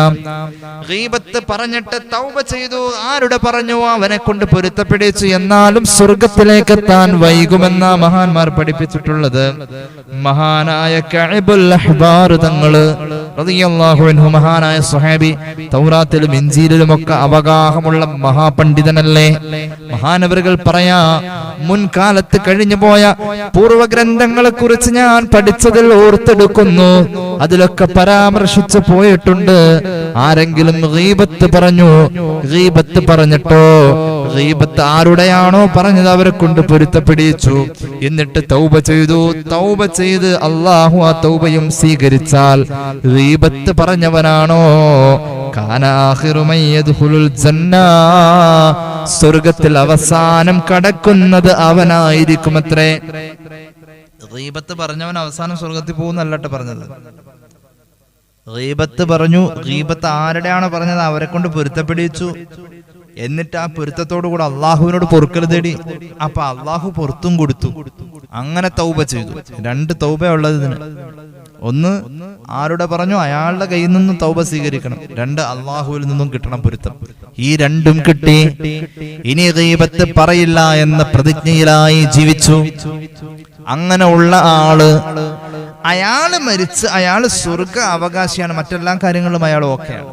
B: ഗീബത്ത് പറഞ്ഞിട്ട് തൗബ ചെയ്തു, ആരുടെ പറഞ്ഞു? അവനെ കൊണ്ട് പൊരുത്തപ്പെടിച്ചു, എന്നാലും സ്വർഗത്തിലേക്ക് എത്താൻ വൈകുമെന്ന മഹാന്മാർ പഠിപ്പിച്ചിട്ടുള്ളത്. മഹാനായ കഅബുൽ അഹ്ബാർ തങ്ങള് റളിയല്ലാഹു അൻഹു, മഹാനായ സ്വഹാബി, തൗറാത്തിലും ഇൻജീലിലും ഒക്കെ അവഗാഹമുള്ള മഹാപണ്ഡിതനല്ലേ. മഹാനവറുകൾ പറയാ, മുൻകാലത്ത് കഴിഞ്ഞു പോയ പൂർവഗ്രന്ഥങ്ങളെ കുറിച്ച് ഞാൻ പഠിച്ചതിൽ ഓർത്തെടുക്കുന്നു. അതിലൊക്കെ പരാമർശിച്ചു പോയിട്ടുണ്ട്. ആരെങ്കിലും ഗീബത്ത് പറഞ്ഞു, ഗീബത്ത് പറഞ്ഞിട്ടോ, ഗീബത്ത് ആരുടെയാണോ പറഞ്ഞത് അവരെ കൊണ്ട് പൊരുത്തപ്പെടിച്ചു, എന്നിട്ട് തൗബ ചെയ്തു. തൗബ ചെയ്ത് അല്ലാഹു ആ തൗബയും സ്വീകരിച്ചാൽ ഗീബത്ത് പറഞ്ഞവനാണോ സ്വർഗത്തിൽ അവസാനം കടക്കുന്നത് അവനായിരിക്കുമത്രേ. ഗീബത്ത് പറഞ്ഞവൻ അവസാനം സ്വർഗത്തിൽ പോകുന്നല്ലട്ടെ പറഞ്ഞത്. ഗീബത്ത് പറഞ്ഞു, ഗീബത്ത് ആരുടെയാണോ പറഞ്ഞത് അവരെ കൊണ്ട് പൊരുത്തപ്പെടിച്ചു, എന്നിട്ട് ആ പൊരുത്തത്തോടു കൂടെ അള്ളാഹുവിനോട് പൊറുക്കൽ തേടി. അപ്പൊ അള്ളാഹു പൊറുത്തും കൊടുത്തു. അങ്ങനെ തൗബ ചെയ്തു. രണ്ട് തൗബ ഉള്ളത് ഇതിന്. ഒന്ന്, ആരുടെ പറഞ്ഞു അയാളുടെ കയ്യിൽ നിന്നും തൗബ സ്വീകരിക്കണം. രണ്ട്, അള്ളാഹുവിൽ നിന്നും കിട്ടണം പൊരുത്തം. ഈ രണ്ടും കിട്ടി. ഇനി ഗീബത്ത് പറയില്ല എന്ന പ്രതിജ്ഞയിലായി ജീവിച്ചു. അങ്ങനെ ഉള്ള ആള്, അയാള് മരിച്ച് അയാള് സ്വർഗ അവകാശിയാണ്, മറ്റെല്ലാ കാര്യങ്ങളും അയാൾ ഓക്കെയാണ്.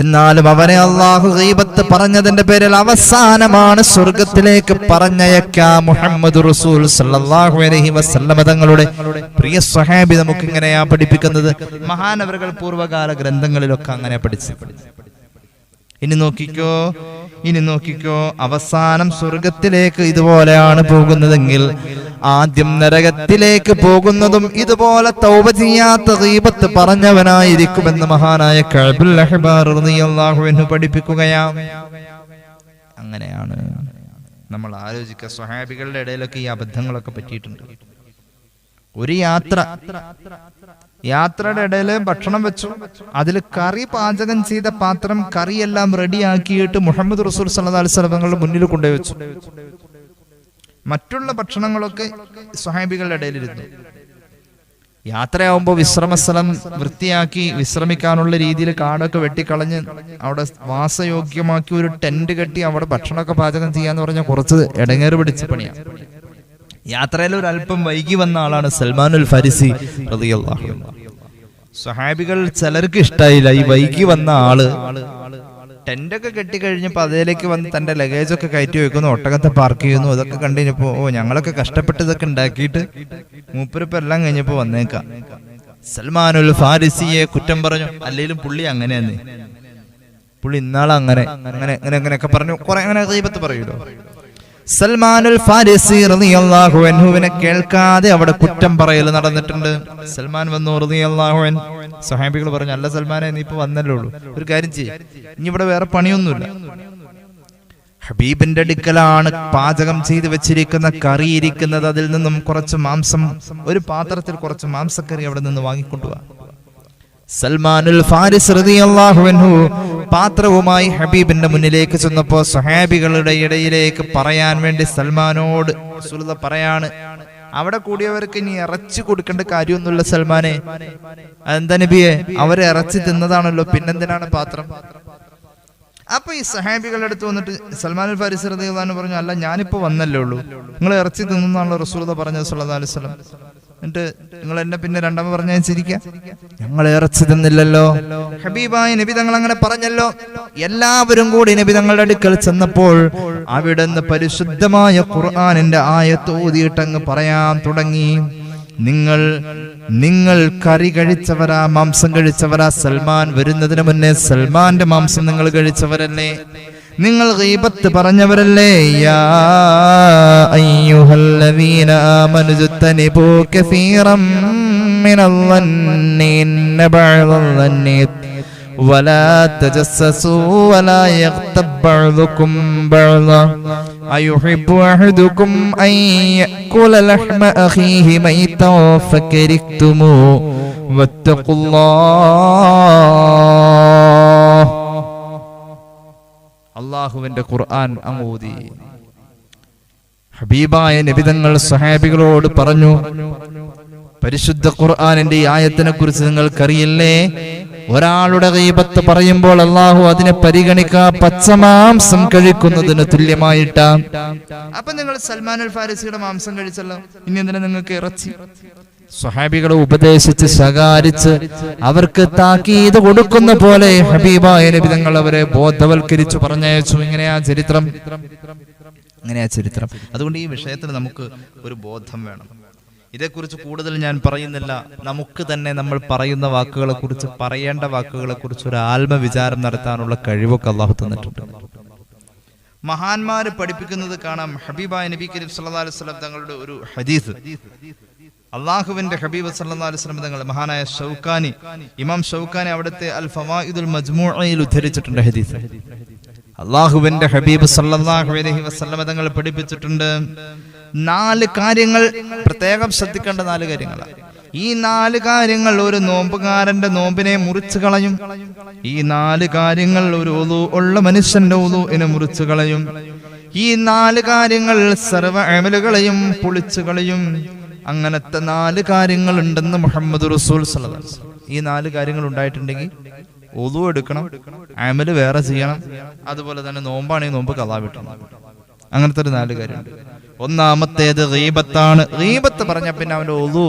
B: എന്നാലും അവനെ അള്ളാഹു ഗീബത്ത് പറഞ്ഞതിന്റെ പേരിൽ അവസാനമാണ് സ്വർഗത്തിലേക്ക് പറഞ്ഞയക്കാം. മുഹമ്മദ് റസൂൽ സല്ലല്ലാഹു അലൈഹി വസല്ലമ തങ്ങളുടെ പ്രിയ സ്വഹാബി നമുക്ക് ഇങ്ങനെയാ പഠിപ്പിക്കുന്നത്. മഹാനവറുകൾ പൂർവ്വകാല ഗ്രന്ഥങ്ങളിലൊക്കെ അങ്ങനെ പഠിച്ചു. ഇനി നോക്കിക്കോ, അവസാനം സ്വർഗത്തിലേക്ക് ഇതുപോലെയാണ് പോകുന്നതെങ്കിൽ ആദ്യം നരകത്തിലേക്ക് പോകുന്നതും ഇതുപോലെ തൗബ ചെയ്യാത്ത ഗീബത്ത് പറഞ്ഞവനായിരിക്കുമെന്ന് മഹാനായ കഅബുൽ അഹ്ബാർ റളിയല്ലാഹു അൻഹു പഠിപ്പിക്കുകയാണ്. അങ്ങനെയാണ് നമ്മൾ ആലോചിക്കുക. സ്വഹാബികളുടെ ഇടയിലൊക്കെ ഈ അബദ്ധങ്ങളൊക്കെ പറ്റിയിട്ടുണ്ട്. ഒരു യാത്രയുടെ ഇടയിൽ ഭക്ഷണം വെച്ചു, അതിൽ കറി പാചകം ചെയ്ത പാത്രം കറിയെല്ലാം റെഡിയാക്കിയിട്ട് മുഹമ്മദ് റസൂൽ സല്ലല്ലാഹു അലൈഹി വസല്ലം തങ്ങളുടെ മുന്നിൽ കൊണ്ടുപോയി വെച്ചു. മറ്റുള്ള ഭക്ഷണങ്ങളൊക്കെ സ്വഹാബികളുടെ ഇടയിലിരുന്നു. യാത്രയാവുമ്പോൾ വിശ്രമസ്ഥലം വൃത്തിയാക്കി വിശ്രമിക്കാനുള്ള രീതിയിൽ കാടൊക്കെ വെട്ടിക്കളഞ്ഞ് അവിടെ വാസയോഗ്യമാക്കി ഒരു ടെന്റ് കെട്ടി അവിടെ ഭക്ഷണമൊക്കെ പാചകം ചെയ്യാന്ന് പറഞ്ഞാൽ കുറച്ച് ഇടങ്ങേറ് പിടിച്ച പണിയാണ്. യാത്രയിൽ ഒരു അല്പം വൈകി വന്ന ആളാണ് സൽമാനുൽ ഫാരിസി റളിയല്ലാഹു അൻഹു. സ്വഹാബികൾ ചിലർക്ക് ഇഷ്ടായില്ല ഈ വൈകി വന്ന ആള്. ടെന്റൊക്കെ കെട്ടിക്കഴിഞ്ഞപ്പോ അതിലേക്ക് വന്ന് തന്റെ ലഗേജ് ഒക്കെ കയറ്റി വെക്കുന്നു, ഒട്ടകത്തെ പാർക്ക് ചെയ്യുന്നു. അതൊക്കെ കണ്ടുകഴിഞ്ഞപ്പോ ഞങ്ങളൊക്കെ കഷ്ടപ്പെട്ട് ഇതൊക്കെ ഉണ്ടാക്കിയിട്ട് മൂപ്പരിപ്പം എല്ലാം കഴിഞ്ഞപ്പോ വന്നേക്കാം. സൽമാനുൽ ഫാരിസിയെ കുറ്റം പറഞ്ഞു. അല്ലെങ്കിലും പുള്ളി അങ്ങനെയാന്ന്, പുള്ളി ഇന്നാളെ അങ്ങനെയൊക്കെ പറഞ്ഞു. കുറെ അങ്ങനെ ഗീബത്ത് പറയൂലോ. സൽമാനുൽ ഫാരിസി റളിയല്ലാഹു അൻഹുവിനെ കേൾക്കാതെ അവിടെ കുറ്റം പറയൽ നടന്നിട്ടുണ്ട്. സൽമാൻ വന്നു റളിയല്ലാഹു അൻഹു. സ്വഹാബികൾ പറഞ്ഞു, അല്ല സൽമാനെ, നീ ഇപ്പൊ വന്നല്ലേ ഉള്ളൂ, ഒരു കാര്യം ചെയ്യ്, ഇനി ഇവിടെ വേറെ പണിയൊന്നുമില്ല. ഹബീബിന്റെ അടുക്കലാണ് പാചകം ചെയ്ത് വെച്ചിരിക്കുന്ന കറി ഇരിക്കുന്നത്. അതിൽ നിന്നും കുറച്ച് മാംസം, ഒരു പാത്രത്തിൽ കുറച്ച് മാംസക്കറി അവിടെ നിന്ന് വാങ്ങിക്കൊണ്ടുപോവാ. സൽമാനുൽ ഫാരിസ് റളിയല്ലാഹു അൻഹു പാത്രവുമായി ഹബീബിന്റെ മുന്നിലേക്ക് ചെന്നപ്പോ സ്വഹാബികളുടെ ഇടയിലേക്ക് പറയാൻ വേണ്ടി സൽമാനോട് റസൂലുള്ളാഹി പറയാണ്, അവിടെ കൂടിയവർക്ക് ഇനി ഇറച്ചി കൊടുക്കേണ്ട കാര്യമൊന്നുമില്ല സൽമാനെ. അതെന്താ നബിയെ, അവരെ ഇറച്ചി തിന്നതാണല്ലോ, പിന്നെന്തിനാണ് പാത്രം? അപ്പൊ ഈ സഹാബികളുടെ അടുത്ത് വന്നിട്ട് സൽമാൻ അൽ ഫാരിസി റളിയല്ലാഹു അൻഹു പറഞ്ഞു, അല്ല ഞാനിപ്പോ വന്നല്ലേ ഉള്ളൂ, നിങ്ങൾ ഇറച്ചി തിന്നുന്നാണല്ലോ റസൂലുള്ളാഹി പറഞ്ഞത് സ്വല്ലല്ലാഹു അലൈഹി വസല്ലം. എന്നിട്ട് നിങ്ങൾ എന്നെ പിന്നെ രണ്ടാമത് പറഞ്ഞയച്ചിരിക്കുക? ഞങ്ങൾ ഇറച്ചി തിന്നില്ലല്ലോ. ഹബീബായ നബി തങ്ങൾ അങ്ങനെ പറഞ്ഞല്ലോ. എല്ലാവരും കൂടി നബി തങ്ങളുടെ അടുക്കൽ ചെന്നപ്പോൾ അവിടുന്ന് പരിശുദ്ധമായ ഖുർആനിന്റെ ആയത്ത് ഓതിയിട്ടങ്ങ് പറയാൻ തുടങ്ങി. നിങ്ങൾ കറി കഴിച്ചവരാ, മാംസം കഴിച്ചവരാ. സൽമാൻ വരുന്നതിന് മുന്നേ സൽമാന്റെ മാംസം നിങ്ങൾ കഴിച്ചവരല്ലേ? നിങ്ങൾ ഗീബത്ത് പറഞ്ഞവരല്ലേ? യാ അയ്യുഹല്ലദീന ആമനു ജതനിബൂ കസീറൻ മിനൽ-ളന്നി ഇന്ന ബഅദൽ-ളന്നി വലാ തജസ്സസൂ വലാ യഗ്തബ് ബഅദുകും ബഅദാ അയുഹിബ്ബു അഹദുകും അൻ യഅകുല ലഹ്മ അഖീഹി മൈതൻ ഫകരിഹ്തുമൂ വത്തഖുല്ലാഹ്. അല്ലാഹുവിന്റെ ഖുർആൻ അങ്ങോതി. ഹബീബായ നബിതങ്ങൾ സ്വഹാബികളോട് പറഞ്ഞു, പരിശുദ്ധ ഖുർആനിന്റെ ഈ ആയത്തിനെ കുറിച്ച് നിങ്ങൾക്കറിയില്ലേ? ഒരാളുടെ ഗീബത്ത് പറയുമ്പോൾ അള്ളാഹു അതിനെ പരിഗണിക്കുക പച്ചമാംസം കഴിക്കുന്നതിന് തുല്യമായിട്ടാ. അപ്പൊ നിങ്ങൾ സൽമാൻ അൽ ഫാരിസിയുടെ മാംസം കഴിച്ചല്ലോ, ഇനി എന്തിനാ നിങ്ങൾക്ക് ഇറച്ചി? സ്വഹാബികളെ ഉപദേശിച്ച് ശകാരിച്ച് അവർക്ക് താക്കീത് കൊടുക്കുന്ന പോലെ ഹബീബായ നബി തങ്ങൾ അവരെ ബോധവൽക്കരിച്ചു പറഞ്ഞയച്ചു. ഇങ്ങനെയാ ചരിത്രം. അതുകൊണ്ട് ഈ വിഷയത്തിൽ നമുക്ക് ഒരു ബോധം വേണം. ഇതേക്കുറിച്ച് കൂടുതൽ ഞാൻ പറയുന്നില്ല. നമുക്ക് തന്നെ നമ്മൾ പറയുന്ന വാക്കുകളെ കുറിച്ച്, പറയേണ്ട വാക്കുകളെ കുറിച്ച് ഒരു ആത്മവിചാരം നടത്താനുള്ള കഴിവൊക്കെ അള്ളാഹു തന്നിട്ടുണ്ട്. മഹാന്മാര് പഠിപ്പിക്കുന്നത് കാണാം. ഹബീബായ നബി കരീം സല്ലല്ലാഹു അലൈഹി വസല്ലം തങ്ങളുടെ ഒരു ഹദീസ്, അള്ളാഹുവിന്റെ ഹബീബ് സല്ലല്ലാഹു അലൈഹി വസല്ലം തങ്ങൾ മഹാനായ ഷൗക്കാനി, ഇമാം ഷൗക്കാനി അവിടുത്തെ അൽ ഫവായിദുൽ മജ്മൂഅയിൽ ഉദ്ധരിച്ചിട്ടുണ്ട് ഹദീസ്. അള്ളാഹുവിന്റെ ഹബീബ് സല്ലല്ലാഹു അലൈഹി വസല്ലം തങ്ങൾ പഠിപ്പിച്ചിട്ടുണ്ട് 4 കാര്യങ്ങൾ, പ്രത്യേകം ശ്രദ്ധിക്കേണ്ട 4 കാര്യങ്ങളാണ്. ഈ 4 കാര്യങ്ങൾ ഒരു നോമ്പുകാരന്റെ നോമ്പിനെ മുറിച്ചു കളയും. ഈ 4 കാര്യങ്ങൾ ഒരു ഉളു ഉള്ള മനുഷ്യന്റെ ഉളുവിനെ മുറിച്ചു കളയും. ഈ 4 കാര്യങ്ങൾ സർവ്വ അമലുകളെയും പൊളിച്ചു കളയും. അങ്ങനത്തെ 4 കാര്യങ്ങൾ ഉണ്ടെന്ന് മുഹമ്മദ് റസൂൽ സല്ലല്ലാഹു അലൈഹി വസല്ലം. ഈ 4 കാര്യങ്ങൾ ഉണ്ടായിട്ടുണ്ടെങ്കിൽ ഉളു എടുക്കണം, അമല് വേറെ ചെയ്യണം, അതുപോലെ തന്നെ നോമ്പാണെങ്കിൽ നോമ്പ് ഖളാ വീട്ടണം. അങ്ങനത്തെ ഒരു 4 കാര്യമുണ്ട്. ഒന്നാമത്തേത് ഗീബത്താണ്. ഗീബത്ത് പറഞ്ഞ പിന്നെ അവന്റെ ഒളു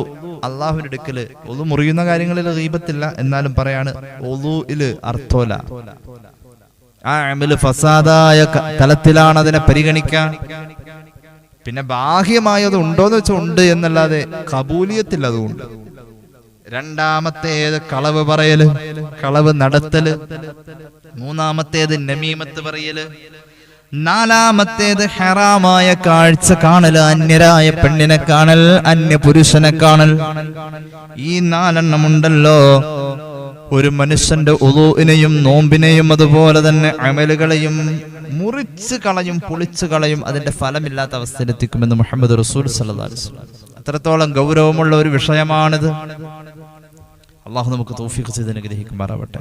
B: അള്ളാഹുവിന്റെ അടുക്കല്, ഒളു മുറിയുന്ന കാര്യങ്ങളിൽ ഗീബത്തില്ല, എന്നാലും പറയാണ് ഒളുയില് അർത്ഥോല. ആ അമല് ഫസാദായ തലത്തിലാണ് അതിനെ പരിഗണിക്കാൻ. പിന്നെ ബാഹ്യമായത് ഉണ്ടോന്ന് വെച്ചാൽ ഉണ്ട് എന്നല്ലാതെ കബൂലിയത്തിൽ അതുകൊണ്ട്. രണ്ടാമത്തേത് കളവ് പറയല്, കളവ് നടത്തല്. മൂന്നാമത്തേത് നമീമത്ത് പറയല്. 4-മത്തേത് ഹറാമായ കാഴ്ച കാണൽ, അന്യരായ പെണ്ണിനെ കാണൽ, അന്യ പുരുഷനെ കാണൽ. ഈ 4 ഉണ്ടല്ലോ, ഒരു മനുഷ്യന്റെ ഉളൂഇനെയും നോമ്പിനെയും അതുപോലെ തന്നെ അമലുകളെയും മുറിച്ച് കളയും, പൊളിച്ചു കളയും, അതിന്റെ ഫലമില്ലാത്ത അവസ്ഥയിലെത്തിക്കുമെന്ന് മുഹമ്മദ് റസൂൽ സല്ലല്ലാഹു അലൈഹി വസല്ലം. അത്രത്തോളം ഗൗരവമുള്ള ഒരു വിഷയമാണിത്. അള്ളാഹു നമുക്ക് തൗഫീഖ് ചെയ്ത് അനുഗ്രഹിക്കുമാറാവട്ടെ.